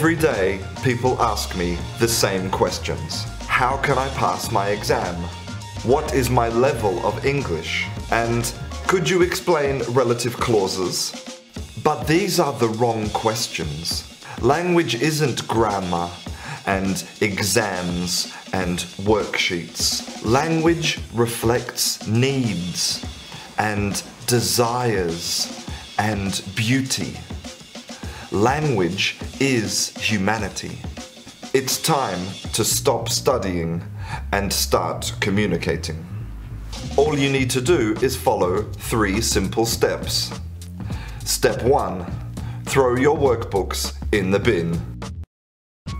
Every day, people ask me the same questions. How can I pass my exam? What is my level of English? And could you explain relative clauses? But these are the wrong questions. Language isn't grammar and exams and worksheets. Language reflects needs and desires and beauty. Language is humanity. It's time to stop studying and start communicating. All you need to do is follow 3 simple steps. Step 1. Throw your workbooks in the bin.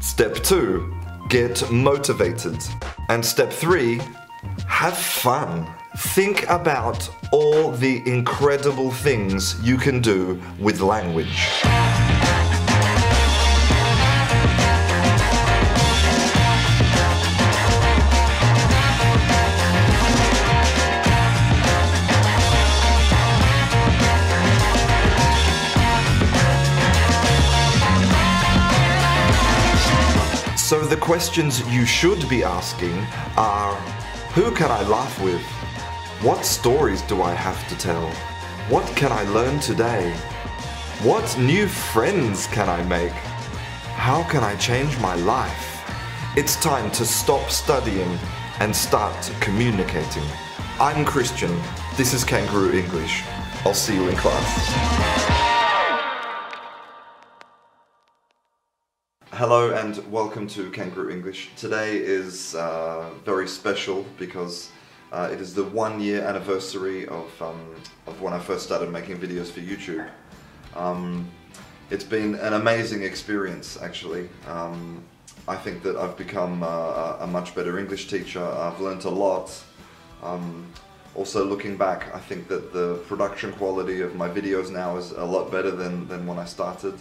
Step 2. Get motivated. And step 3. Have fun. Think about all the incredible things you can do with language. So the questions you should be asking are, who can I laugh with? What stories do I have to tell? What can I learn today? What new friends can I make? How can I change my life? It's time to stop studying and start communicating. I'm Christian. This is Canguro English. I'll see you in class. Hello and welcome to Canguro English. Today is very special because it is the 1-year anniversary of when I first started making videos for YouTube. It's been an amazing experience, actually. I think that I've become a much better English teacher. I've learnt a lot. Also, looking back, I think that the production quality of my videos now is a lot better than when I started.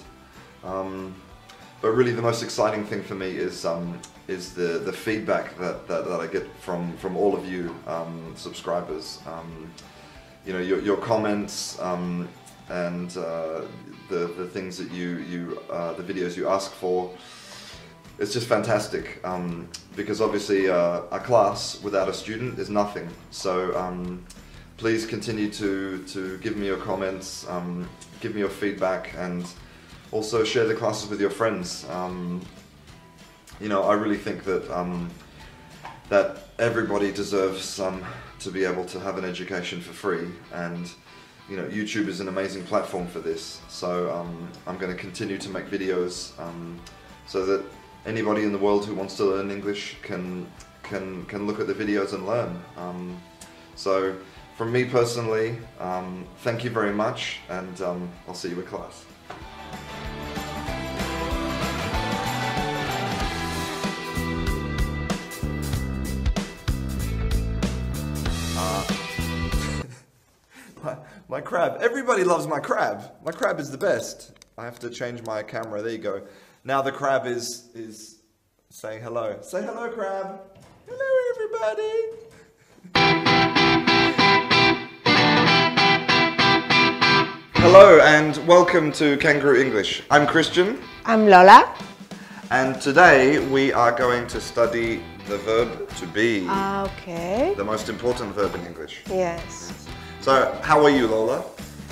But really the most exciting thing for me is the feedback that I get from all of you subscribers. You know, your comments and the things that the videos you ask for. It's just fantastic because obviously a class without a student is nothing. So please continue to give me your comments, give me your feedback, and also share the classes with your friends. You know, I really think that that everybody deserves to be able to have an education for free, and you know, YouTube is an amazing platform for this. So I'm going to continue to make videos so that anybody in the world who wants to learn English can look at the videos and learn. So from me personally, thank you very much, and I'll see you in class. My crab. Everybody loves my crab. My crab is the best. I have to change my camera. There you go. Now the crab is saying hello. Say hello, crab. Hello, everybody. Hello and welcome to Canguro English. I'm Christian. I'm Lola. And today we are going to study the verb to be. Okay. The most important verb in English. Yes. So, how are you, Lola?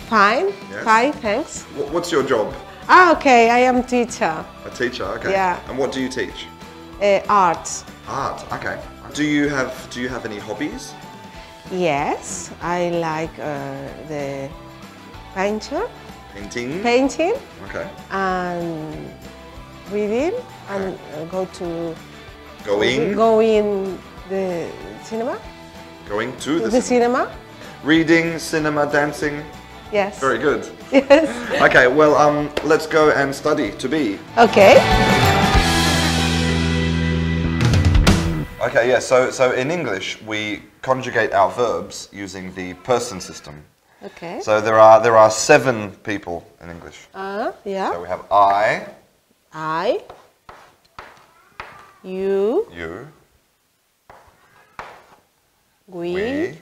Fine. Yes. Fine, thanks. What's your job? Okay, I am teacher. A teacher, okay. Yeah. And what do you teach? Arts. Art, okay. Do you have any hobbies? Yes, I like the painting. Painting? Okay. And reading, and Going the cinema. Going to the cinema. Reading, cinema, dancing. Yes. Very good. Yes. Okay, well, let's go and study to be. Okay. Okay, yeah, so in English we conjugate our verbs using the person system. Okay. So there are 7 people in English. Yeah. So we have I, you, we,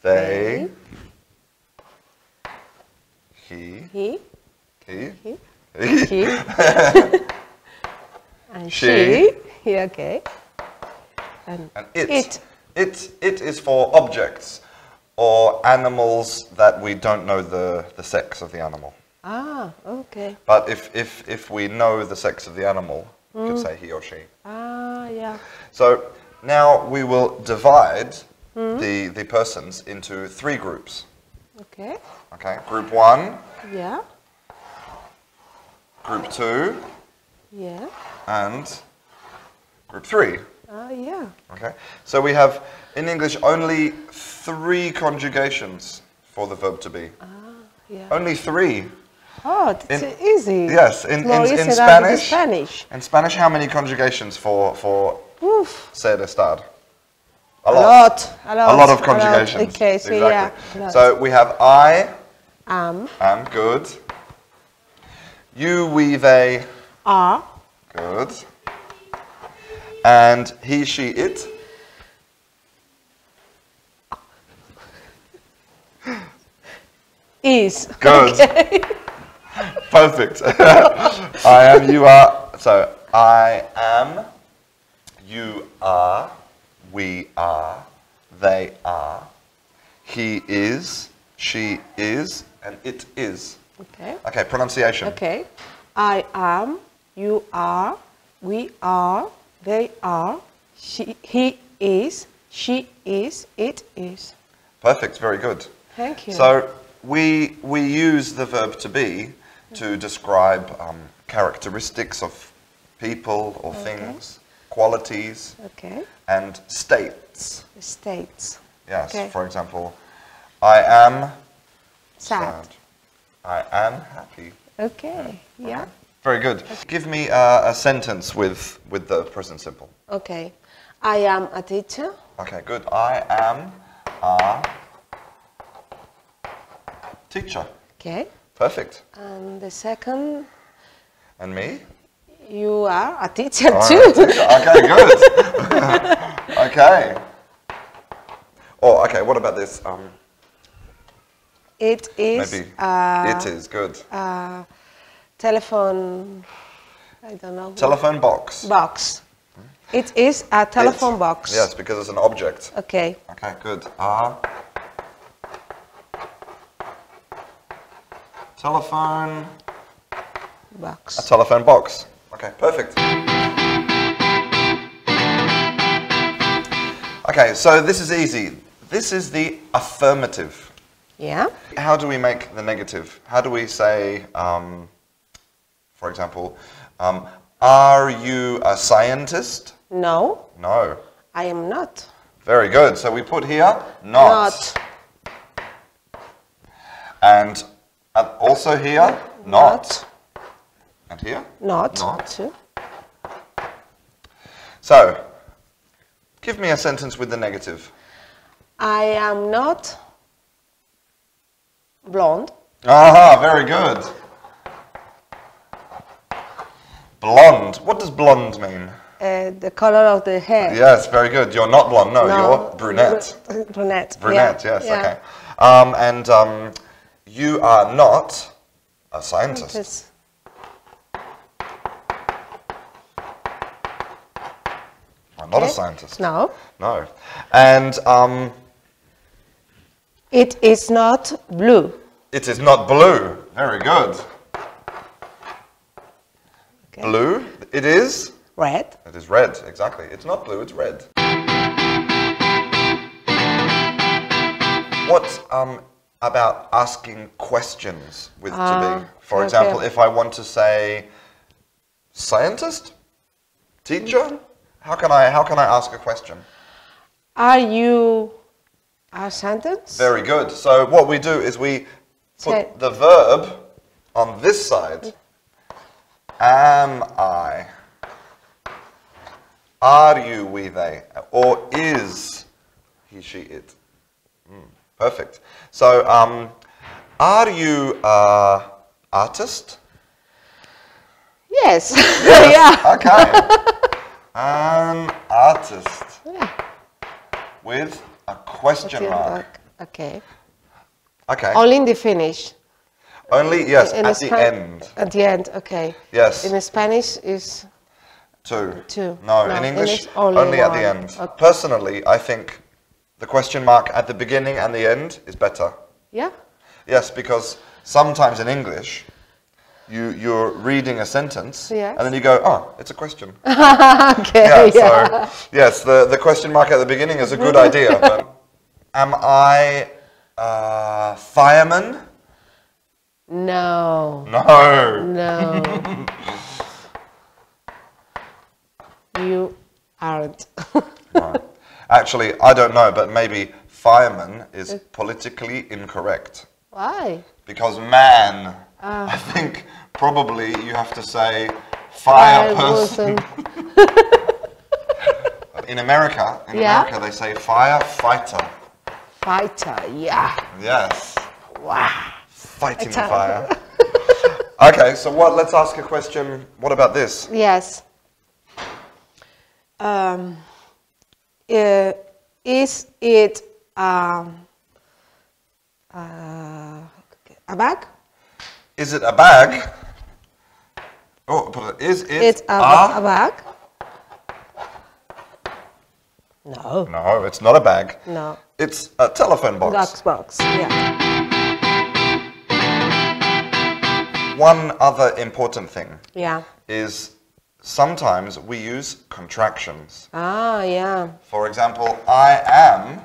they, he, She. And She. she. Yeah, okay. And it. It is for objects or animals that we don't know the sex of the animal. Ah, okay. But if we know the sex of the animal, we could say he or she. Ah, yeah. So now we will divide the persons into 3 groups. Okay. Okay, group 1, Yeah. group 2, Yeah. and group 3. Ah, yeah. Okay, so we have in English only 3 conjugations for the verb to be. Ah, yeah. Only 3. Oh, that's easy. Yes, in More easy than Spanish. Spanish. In Spanish, how many conjugations for Oof. ser estar? A lot. A lot of conjugations. Okay, so exactly. yeah. So we have I Am. good. You, we, they, Are. good. And he, she, it. Is. Good. Okay. Perfect. I am, you are. So I am, you are, we are, they are, he is, she is, and it is. Okay. Okay, pronunciation. Okay. I am, you are, we are, they are, he is, she is, it is. Perfect, very good. Thank you. So we use the verb to be to describe characteristics of people or things, qualities, and states. States. Yes, Okay. for example, I am Sad. I am happy. Okay. Yeah. Very good. Give me a sentence with the present simple. Okay. I am a teacher. Okay, good. I am a teacher. Okay. Perfect. And the second, And me? you are a teacher Oh, too. a teacher. Okay, good. Okay. Oh, okay. What about this? It is. Maybe it is good. Telephone. I don't know. Telephone box. Box. It is a telephone box. Yes, because it's an object. Okay. Okay, good. Telephone. Box. A telephone box. Okay, perfect. Okay, so this is easy. This is the affirmative. Yeah. How do we make the negative? How do we say, for example, are you a scientist? No. No. I am not. Very good. So we put here, not. And also here, not. And here? Not. Not. So, give me a sentence with the negative. I am not blonde. Ah, very good. Blonde. What does blonde mean? The color of the hair. Yes, very good. You're not blonde. No, you're brunette. Brunette. Brunette, yeah. yes, Yeah. okay. And you are not a scientist. I'm not a scientist. No. No. And it is not blue. it is not blue. Very good. Okay. Blue. It is? Red. It is red, exactly. It's not blue, it's red. What about asking questions with to be? For example, if I want to say scientist? Teacher? How can I ask a question? Are you a sentence? Very good. So what we do is we put the verb on this side. Am I? Are you, we, they? Or is he, she, it? Perfect. So, are you an artist? Yes. Yes. Yeah. Okay. An artist. Yeah. With a question mark. Okay. Okay. Only in the Finnish. Only, yes, at the end. At the end, okay. Yes. In Spanish is... Two. Two. No, in English, only at the end. Okay. Personally, I think the question mark at the beginning and the end is better. Yeah? Yes, because sometimes in English, you're reading a sentence, yes. and then you go, oh, it's a question. Okay, yeah. So, yes, the question mark at the beginning is a good idea. But am I a fireman? No. No. No. You aren't. Right. Actually, I don't know, but maybe fireman is politically incorrect. Why? Because man, I think probably you have to say fire person. In America, they say firefighter. Fighter, yeah. Yes. Wow. Fighting fire. Okay, so let's ask a question. What about this? Yes. Is it a bag? Is it a bag? Oh, is it a bag? No. No, it's not a bag. No. It's a telephone box. Box, yeah. One other important thing is sometimes we use contractions. Ah, yeah. For example, I am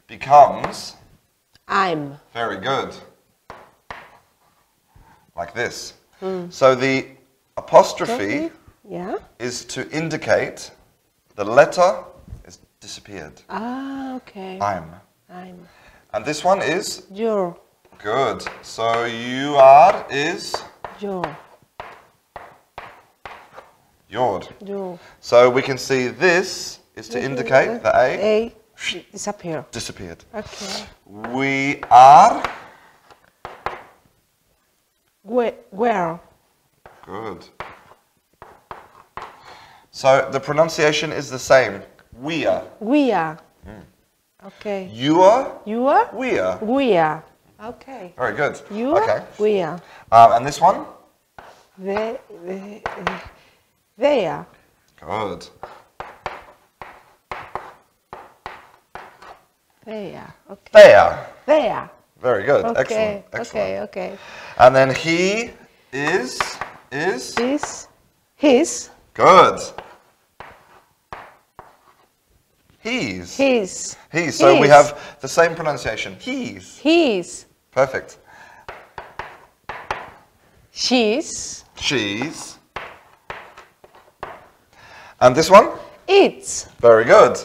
becomes I'm. Very good. Like this. So the apostrophe is to indicate the letter is disappeared. Ah, okay. I'm. And this one is? You're. Good. So you are is? You're. Yord. You're. So we can see this is to indicate the A disappeared. Okay. We are? Where? Good. So the pronunciation is the same. We are. We are. Okay. You are? You are? We are. We are. Okay. Very good. You are? Okay. We are. And this one? They are. Good. They are. Okay. They are. They are. Very good. Okay. Excellent. Okay. And then he is? His. Good. He's. His. So we have the same pronunciation. He's. Perfect. She's. And this one? It's. Very good.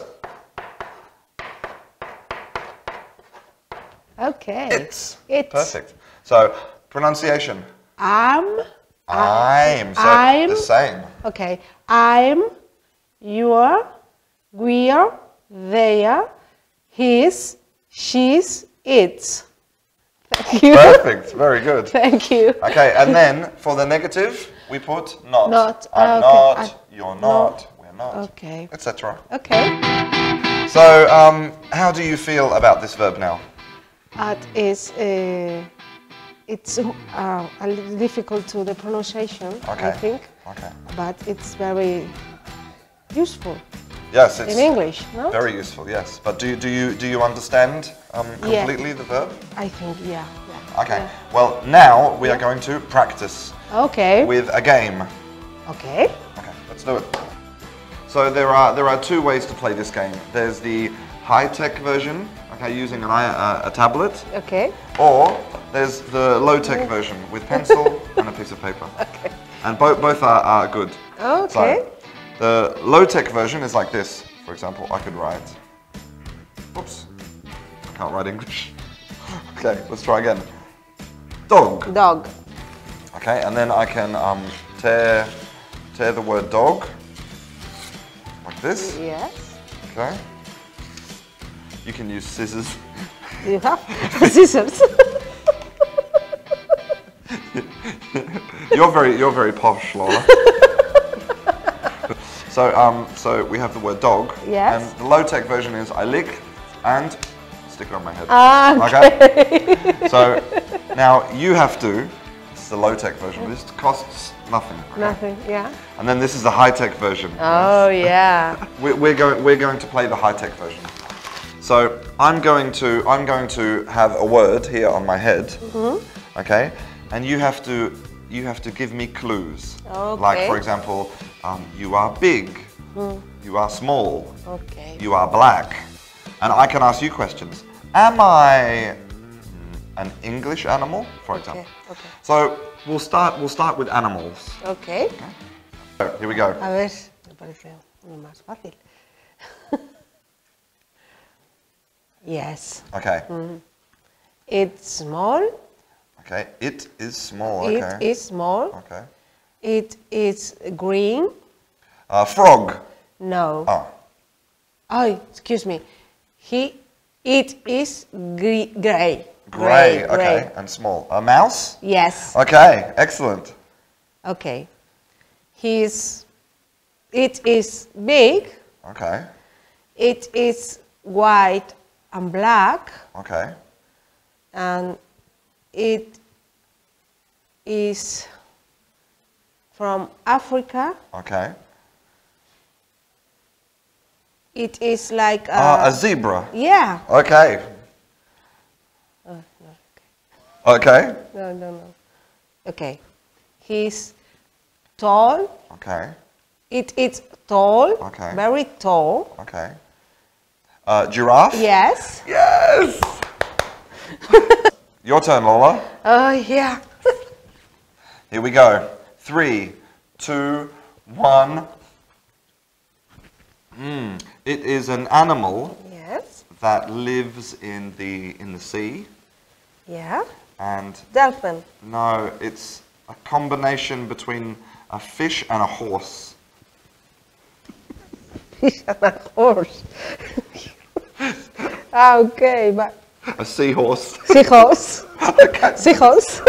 Okay. It's. Perfect. So pronunciation. I'm. So the same. Okay. I'm. You're. We're. They are. His. She's. It's. Thank you. Perfect. Very good. Thank you. Okay, and then for the negative, we put not. Not. I'm not. You're not. We're not. Okay. Etc. Okay. So, how do you feel about this verb now? It's a little difficult to the pronunciation, I think. Okay. But it's very useful. Yes, it's in English, no? Very useful. Yes, but do you understand completely the verb? I think Okay. Yeah. Well, now we are going to practice. Okay. With a game. Okay. Okay. Let's do it. So there are two ways to play this game. There's the high-tech version, okay, using a tablet. Okay. Or there's the low-tech version with pencil and a piece of paper. Okay. And both are good. Okay. So, the low-tech version is like this. For example, I could write. Oops. I can't write English. Okay, let's try again. Dog. Dog. Okay, and then I can tear the word dog like this. Yes. Okay. You can use scissors. You have scissors. You're very posh, Laura. So we have the word dog. Yes. And the low-tech version is I lick and stick it on my head. Ah, okay. So now you have to. This is the low-tech version. This costs nothing. Okay? Nothing. Yeah. And then this is the high-tech version. Oh yeah. We're going to play the high-tech version. So I'm going to have a word here on my head. Mm-hmm. Okay. And you have to give me clues. Okay. Like for example, you are big. You are small. Okay. You are black. And I can ask you questions. Am I an English animal, for example? Okay. So we'll start with animals. Okay. So, here we go. A ver, me parece más fácil. Yes. Okay. It's small. Okay. It is small. Okay. It is small. Okay. It is green. Frog. No. Oh. Oh, excuse me. It is gray. Gray. Okay. And small. A mouse. Yes. Okay. Excellent. Okay. It is big. Okay. It is white and black. Okay. And it is from Africa. Okay. It is like A zebra. Yeah. Okay. No. Okay. No. Okay. He's tall. Okay. It is tall. Okay. Very tall. Okay. Giraffe. Yes. Yes. Your turn, Lola. Oh, yeah. Here we go. 3, 2, 1. It is an animal Yes. that lives in the sea. Yeah. And Dolphin. no, it's a combination between a fish and a horse. Fish and a horse. Okay, but A seahorse. seahorse. Okay. Seahorse.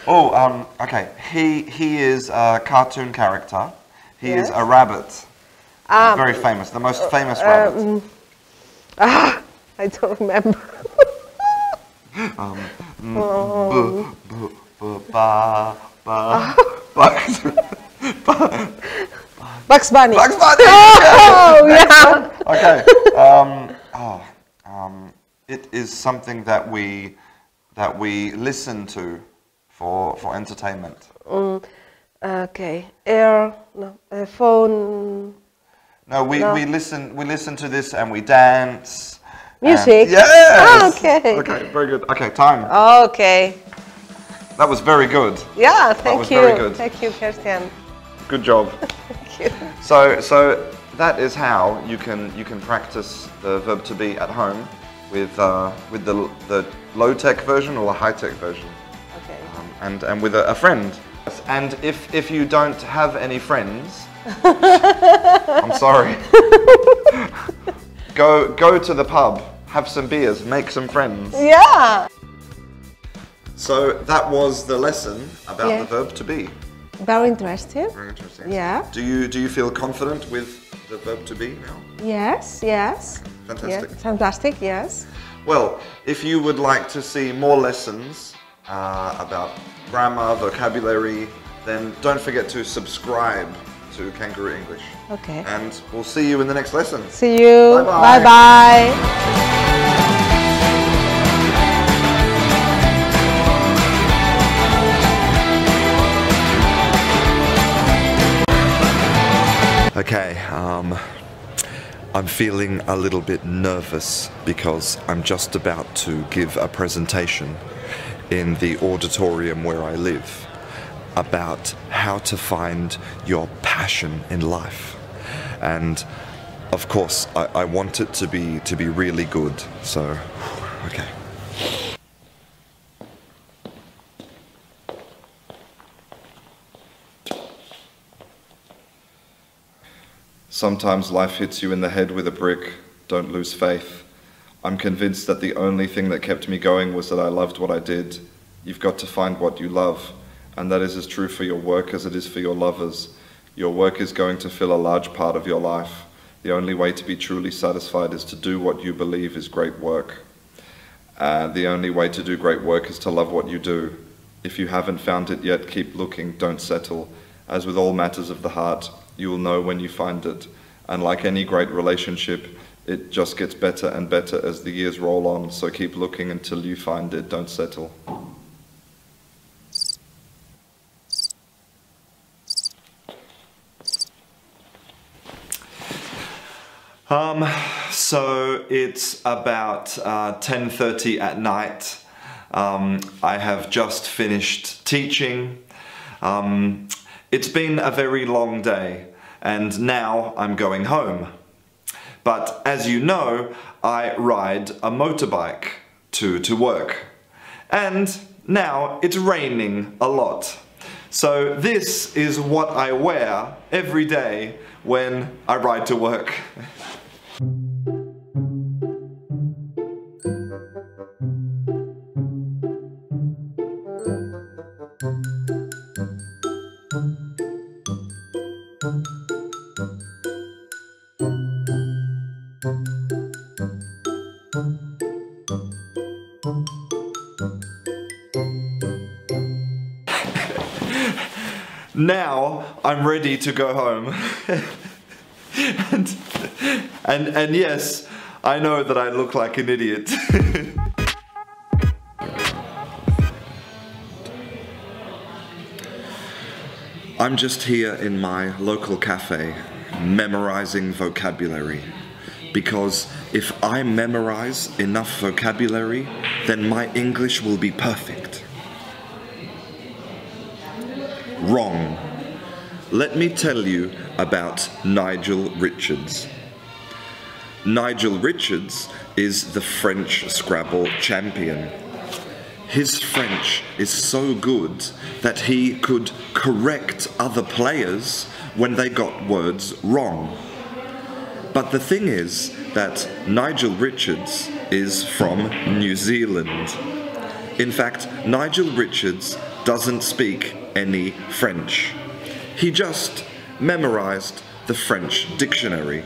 Oh, okay. He is a cartoon character. He is Yes. a rabbit. Very famous. The most famous rabbit. I don't remember. Bugs Bunny. Bugs Bunny. Oh, yeah. Okay. It is something that we listen to for entertainment. Okay. Phone. No, we listen to this and we dance. Music. Yes. Okay. Okay. Very good. Okay. Time. Okay. That was very good. Yeah. Thank was you. very good. Thank you, Kirsten. Good job. Thank you. So that is how you can practice the verb to be at home with the low-tech version or the high-tech version. Okay. And with a friend. And if you don't have any friends, I'm sorry. Go to the pub, have some beers, make some friends. Yeah. So that was the lesson about Yeah. the verb to be. Very interesting. Very interesting. Yeah. Do you feel confident with the verb to be now? Yes. Yes. Fantastic. Yes. Fantastic. Yes. Well, if you would like to see more lessons about grammar, vocabulary, then don't forget to subscribe to Canguro English. Okay. And we'll see you in the next lesson. See you. Bye-bye. Bye-bye. Okay, I'm feeling a little bit nervous because I'm just about to give a presentation in the auditorium where I live about how to find your passion in life. And of course, I want it to be really good. So, okay. Sometimes life hits you in the head with a brick. Don't lose faith. I'm convinced that the only thing that kept me going was that I loved what I did. You've got to find what you love, and that is as true for your work as it is for your lovers. Your work is going to fill a large part of your life. The only way to be truly satisfied is to do what you believe is great work. The only way to do great work is to love what you do. If you haven't found it yet, keep looking, don't settle. As with all matters of the heart, you will know when you find it. And like any great relationship, it just gets better and better as the years roll on. So keep looking until you find it, don't settle. So it's about 10:30 at night. I have just finished teaching. It's been a very long day, and now I'm going home. But as you know, I ride a motorbike to work. And now it's raining a lot. So this is what I wear every day when I ride to work. Now I'm ready to go home. and yes, I know that I look like an idiot. I'm just here in my local cafe, memorizing vocabulary. Because if I memorize enough vocabulary, then my English will be perfect. Wrong. Let me tell you about Nigel Richards. Nigel Richards is the French Scrabble champion. His French is so good that he could correct other players when they got words wrong. But the thing is that Nigel Richards is from New Zealand. In fact, Nigel Richards doesn't speak any French. He just memorized the French dictionary.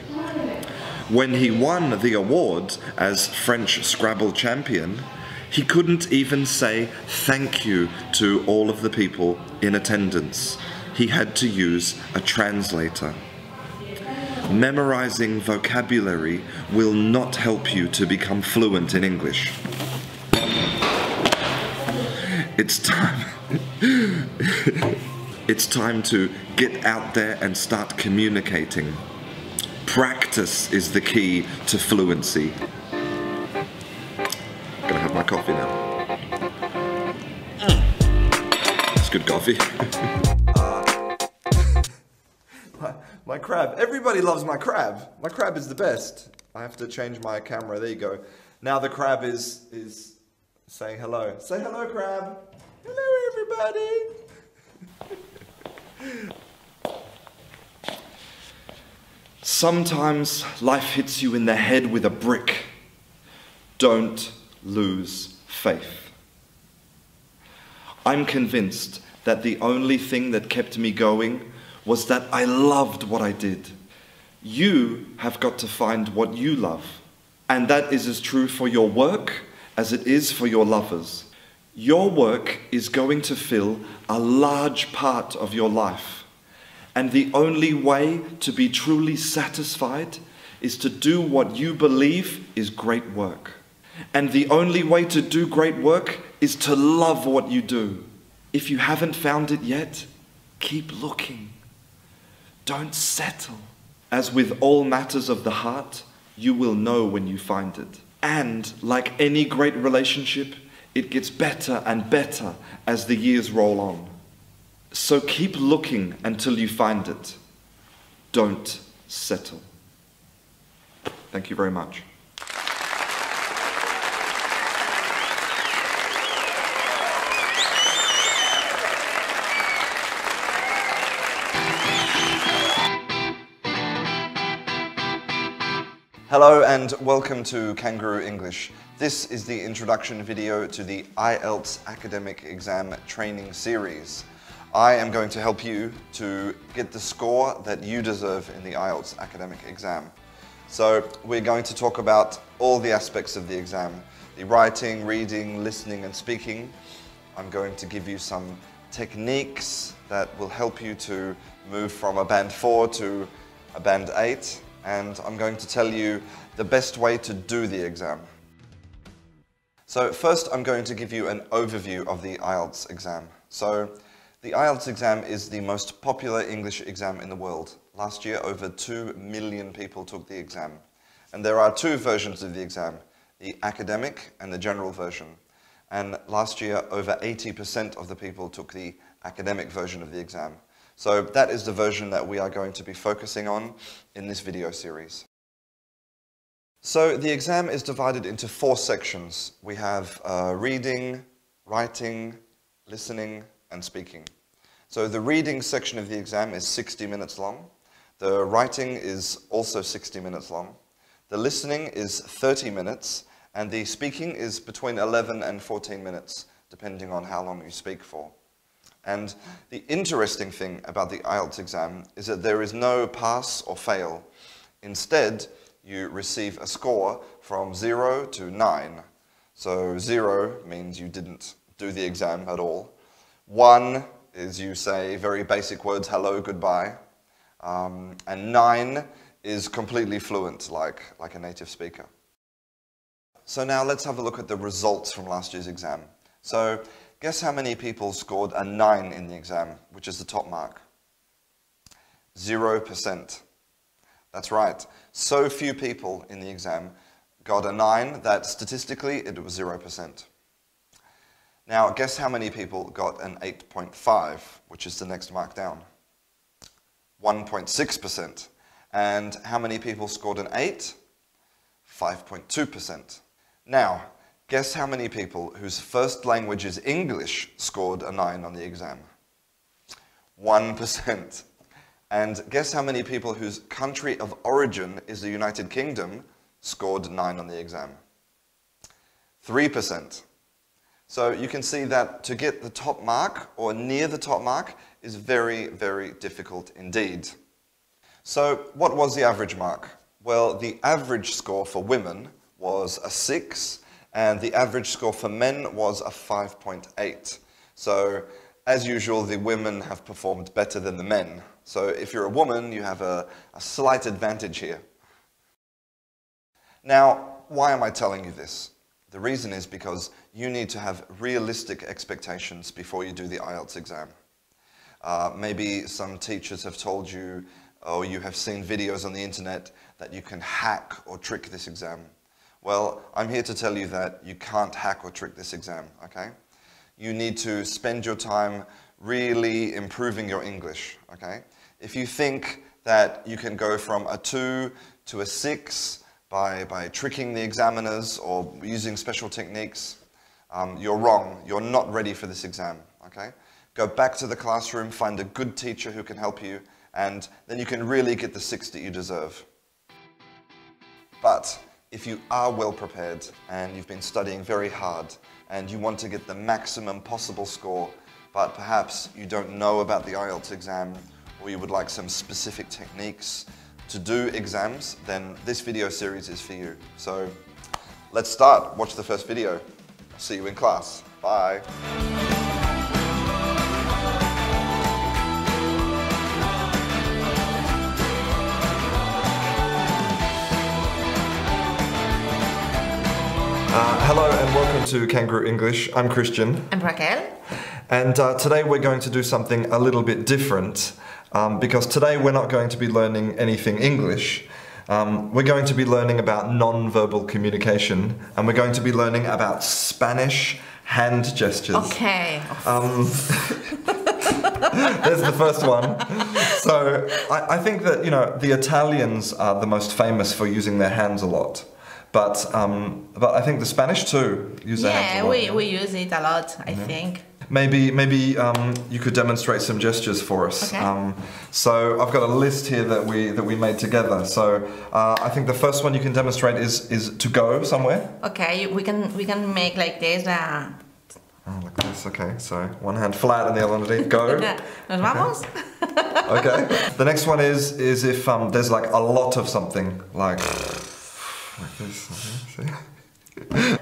When he won the award as French Scrabble champion, he couldn't even say thank you to all of the people in attendance. He had to use a translator. Memorizing vocabulary will not help you to become fluent in English. It's time. It's time to get out there and start communicating. Practice is the key to fluency. Gonna have my coffee now. It's good coffee. My crab. Everybody loves my crab. My crab is the best. I have to change my camera. There you go. Now the crab is saying hello. Say hello, crab. Hello, everybody. Sometimes life hits you in the head with a brick. Don't lose faith. I'm convinced that the only thing that kept me going was that I loved what I did. You have got to find what you love. And that is as true for your work as it is for your lovers. Your work is going to fill a large part of your life. And the only way to be truly satisfied is to do what you believe is great work. And the only way to do great work is to love what you do. If you haven't found it yet, keep looking. Don't settle. As with all matters of the heart, you will know when you find it. And like any great relationship, it gets better and better as the years roll on. So keep looking until you find it. Don't settle. Thank you very much. Hello and welcome to Canguro English. This is the introduction video to the IELTS Academic Exam Training Series. I am going to help you to get the score that you deserve in the IELTS Academic Exam. So we're going to talk about all the aspects of the exam. The writing, reading, listening and speaking. I'm going to give you some techniques that will help you to move from a band 4 to a band 8. And I'm going to tell you the best way to do the exam. So first I'm going to give you an overview of the IELTS exam. So the IELTS exam is the most popular English exam in the world. Last year over 2 million people took the exam. And there are two versions of the exam, the academic and the general version. And last year over 80% of the people took the academic version of the exam. So that is the version that we are going to be focusing on in this video series. So the exam is divided into 4 sections. We have reading, writing, listening and speaking. So the reading section of the exam is 60 minutes long. The writing is also 60 minutes long. The listening is 30 minutes and the speaking is between 11 and 14 minutes, depending on how long you speak for. And the interesting thing about the IELTS exam is that there is no pass or fail. Instead, you receive a score from 0 to 9. So 0 means you didn't do the exam at all. 1 is you say very basic words, hello, goodbye. And 9 is completely fluent, like a native speaker. So now let's have a look at the results from last year's exam. So guess how many people scored a 9 in the exam, which is the top mark? 0%. That's right. So few people in the exam got a 9 that statistically it was 0%. Now guess how many people got an 8.5, which is the next mark down? 1.6%. And how many people scored an 8? 5.2%. Now, guess how many people whose first language is English scored a 9 on the exam? 1%. And guess how many people whose country of origin is the United Kingdom scored 9 on the exam? 3%. So you can see that to get the top mark or near the top mark is very, very difficult indeed. So what was the average mark? Well, the average score for women was a 6 and the average score for men was a 5.8. So as usual, the women have performed better than the men. So if you're a woman, you have a slight advantage here. Now, why am I telling you this? The reason is because you need to have realistic expectations before you do the IELTS exam. Maybe some teachers have told you, or you have seen videos on the internet that you can hack or trick this exam. Well, I'm here to tell you that you can't hack or trick this exam, okay? You need to spend your time really improving your English, okay? If you think that you can go from a 2 to a 6 by tricking the examiners or using special techniques, you're wrong. You're not ready for this exam, okay? Go back to the classroom, find a good teacher who can help you, and then you can really get the 6 that you deserve. But if you are well prepared and you've been studying very hard and you want to get the maximum possible score, but perhaps you don't know about the IELTS exam or you would like some specific techniques to do exams, then this video series is for you. So let's start. Watch the first video. See you in class. Bye. Hello and welcome to Canguro English. I'm Christian. I'm Raquel. And today we're going to do something a little bit different because today we're not going to be learning anything English. We're going to be learning about non-verbal communication and we're going to be learning about Spanish hand gestures. Okay. There's the first one. So I think that, you know, the Italians are the most famous for using their hands a lot. But I think the Spanish too use their hands a lot. Yeah, we use it a lot, I think. Maybe you could demonstrate some gestures for us. Okay. So I've got a list here that we made together. So I think the first one you can demonstrate is to go somewhere. Okay, we can make like this. Oh, like this, okay. So one hand flat and the other underneath. Go. Nos vamos? Okay. The next one is if there's like a lot of something, like this. Okay, see?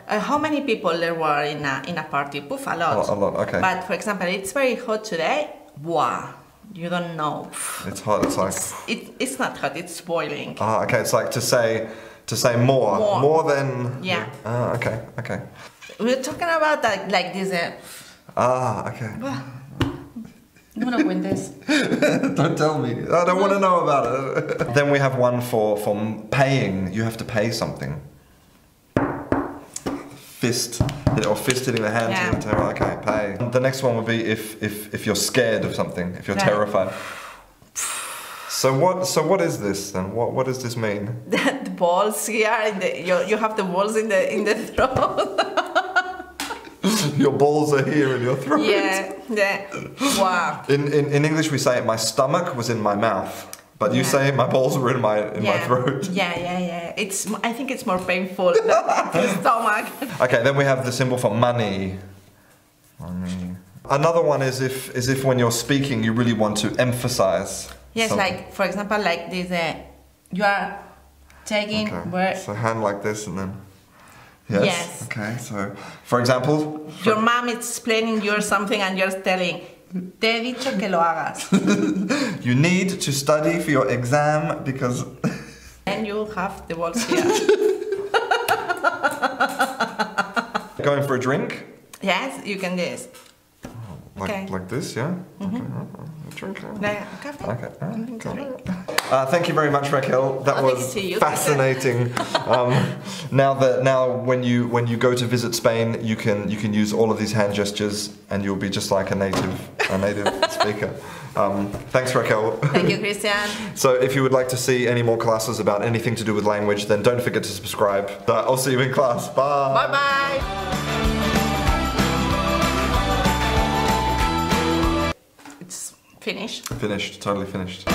How many people there were in a party? Poof, a lot. A lot, okay. But for example, it's very hot today. Wow, you don't know. It's hot. It's like. It's not hot. It's boiling. Ah, okay. It's like to say more than. Yeah. Ah, okay. We're talking about that like this. Ah, okay. No me lo cuentes. Don't tell me. I don't want to know about it. Then we have one for paying. You have to pay something. Fist hitting the hand. Yeah. Okay, pay. The next one would be if you're scared of something, if you're terrified. So what is this then? What does this mean? The balls here. You have the balls in the throat. Your balls are here in your throat. Yeah. Wow. In English we say my stomach was in my mouth, but you say my balls were in my throat. Yeah. I think it's more painful than the stomach. Okay, then we have the symbol for money. Money. Another one is if when you're speaking you really want to emphasize. Yes, something. like for example, like this. You are taking where. So hand like this and then. Yes. Okay, so for example. Your mom is explaining you something and you're telling. Te he dicho que lo hagas. You need to study for your exam because. And you have the balls here. Going for a drink? Yes, you can do this. Like this, yeah? Mm-hmm. Okay. Drink. Coffee. Okay. Thank you very much, Raquel. That was thanks to you. fascinating. Now when you go to visit Spain, you can use all of these hand gestures, and you'll be just like a native speaker. Thanks, Raquel. Thank you, Christian. So if you would like to see any more classes about anything to do with language, then don't forget to subscribe. I'll see you in class. Bye. Bye bye. It's finished. Finished. Totally finished.